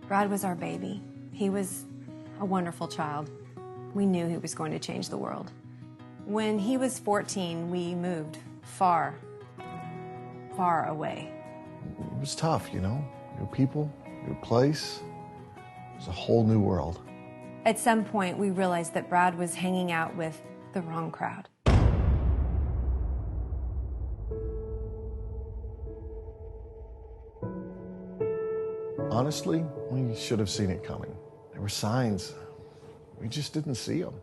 Brad was our baby. He was a wonderful child. We knew he was going to change the world. When he was 14, we moved far, far away. It was tough, you know? New people, new place. It was a whole new world. At some point, we realized that Brad was hanging out with the wrong crowd. Honestly, we should have seen it coming. There were signs. We just didn't see them.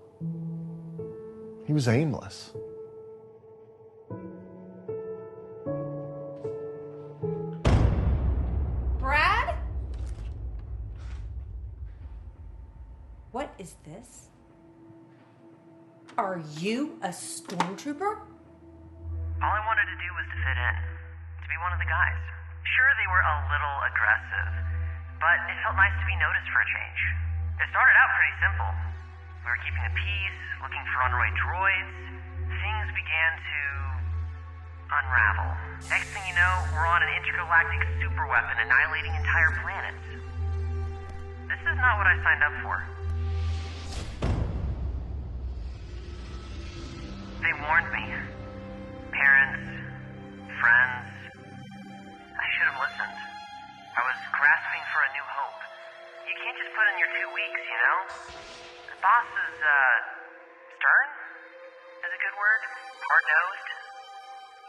He was aimless. Brad? What is this? Are you a stormtrooper? All I wanted to do was to fit in, to be one of the guys. Sure, they were a little aggressive, but it felt nice to be noticed for a change. It started out pretty simple. We were keeping the peace, looking for runaway droids. Things began to unravel. Next thing you know, we're on an intergalactic superweapon annihilating entire planets. This is not what I signed up for. They warned me. Parents, friends. I should have listened. I was grasping for a new hope. You can't just put in your 2 weeks, you know? The boss is, stern? Is a good word? Hard-nosed?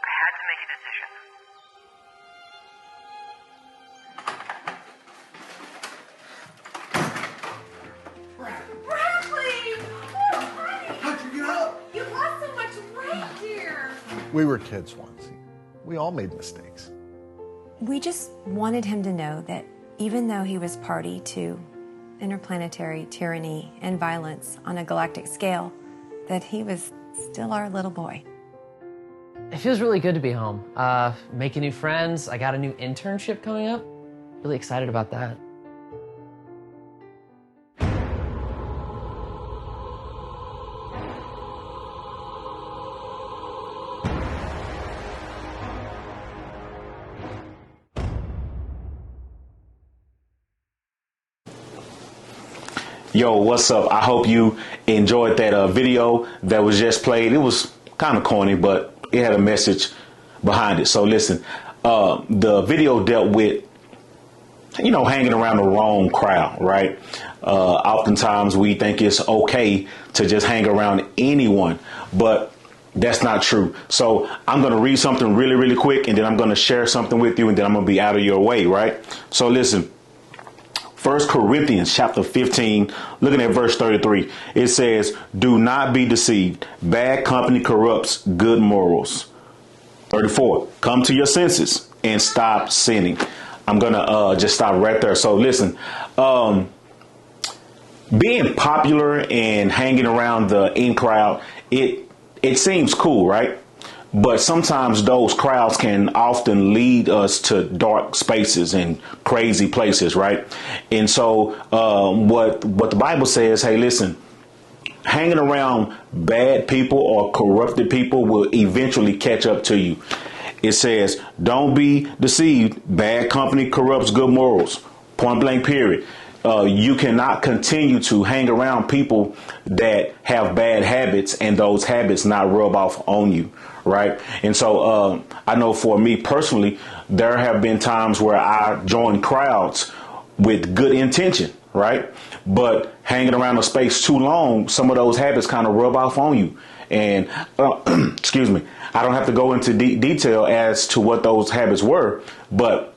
I had to make a decision. Bradley! Oh, honey! How'd you get up? You lost so much weight, dear. We were kids once. We all made mistakes. We just wanted him to know that even though he was party to interplanetary tyranny and violence on a galactic scale, that he was still our little boy. It feels really good to be home. Making new friends. I got a new internship coming up. Really excited about that. Yo, what's up? I hope you enjoyed that video that was just played. It was kind of corny, but it had a message behind it. So listen, the video dealt with, you know, hanging around the wrong crowd, right? Oftentimes we think it's okay to just hang around anyone, but that's not true. So I'm going to read something really, really quick, and then I'm going to share something with you, and then I'm going to be out of your way, right? So listen. 1 Corinthians chapter 15, looking at verse 33, it says, do not be deceived. Bad company corrupts good morals. 34, come to your senses and stop sinning. I'm going to just stop right there. So listen, being popular and hanging around the in crowd, it seems cool, right? But sometimes those crowds can often lead us to dark spaces and crazy places, right? And so what the Bible says, hey, listen, hanging around bad people or corrupted people will eventually catch up to you. It says, don't be deceived. Bad company corrupts good morals. Point blank, period. You cannot continue to hang around people that have bad habits and those habits not rub off on you. Right. And so I know for me personally, there have been times where I joined crowds with good intention. Right. But hanging around a space too long, some of those habits kind of rub off on you. And excuse me, I don't have to go into detail as to what those habits were, but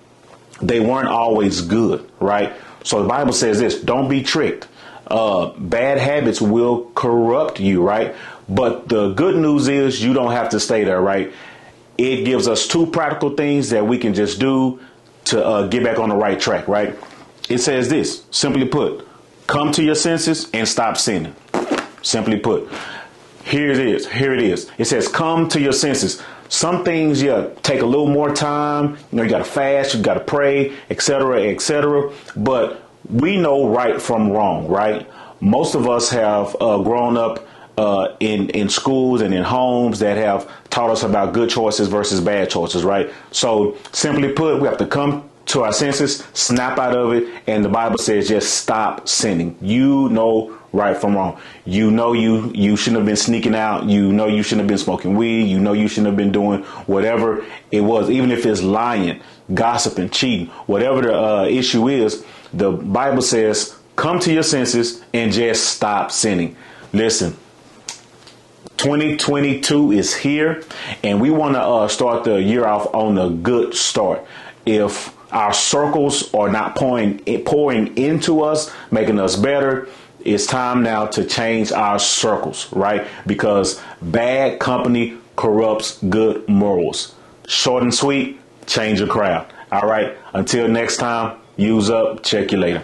they weren't always good. Right. So the Bible says this, don't be tricked. Bad habits will corrupt you. Right. But the good news is you don't have to stay there, right? It gives us two practical things that we can just do to get back on the right track, right? It says this, simply put, come to your senses and stop sinning. Simply put, here it is. It says, come to your senses. Some things, take a little more time. You know, you got to fast, you got to pray, etc., etc. But we know right from wrong, right? Most of us have grown up in schools and in homes that have taught us about good choices versus bad choices, right? So simply put, we have to come to our senses, snap out of it, and the Bible says just stop sinning. You know right from wrong. You know you shouldn't have been sneaking out. You know you shouldn't have been smoking weed. You know you shouldn't have been doing whatever it was, even if it's lying, gossiping, cheating, whatever the issue is. The Bible says come to your senses and just stop sinning. Listen, 2022 is here, and we want to start the year off on a good start. If our circles are not pouring into us, making us better, it's time now to change our circles, right? Because bad company corrupts good morals. Short and sweet, change your crowd. All right. Until next time, use up. Check you later.